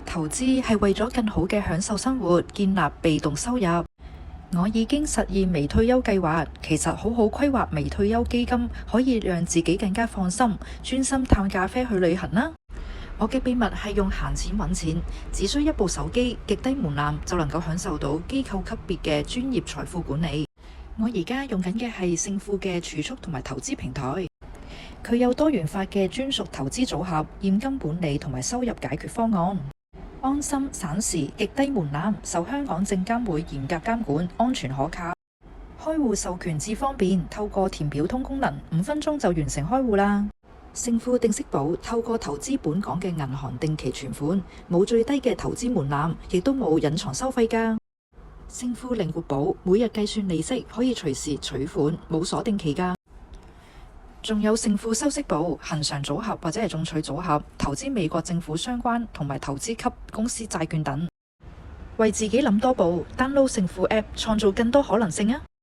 投資係為咗更好嘅享受生活，建立被動收入。我已經實現微退休計劃，其實好好規劃微退休基金，可以讓自己更加放心，專心嘆咖啡去旅行啦。我嘅秘密係用閒錢揾錢，只需一部手機，極低門檻就能夠享受到機構級別嘅專業財富管理。我而家用緊嘅係勝富嘅儲蓄同埋投資平台，佢有多元化嘅專屬投資組合、現金管理同埋收入解決方案。安心省時，極低門檻，受香港證監會嚴格監管，安全可靠。開戶授權至方便，透過填表通功能，5分鐘就完成開戶啦。勝富定息簿透過投資本港嘅銀行定期存款，冇最低嘅投資門檻，亦都冇隱藏收費㗎。勝富靈活簿每日計算利息，可以隨時取款，冇鎖定期㗎。仲有勝富收息簿，恆常組合或者係中取組合，投資美國政府相關同埋投資級公司債券等。為自己諗多步，download勝富 App，創造更多可能性啊！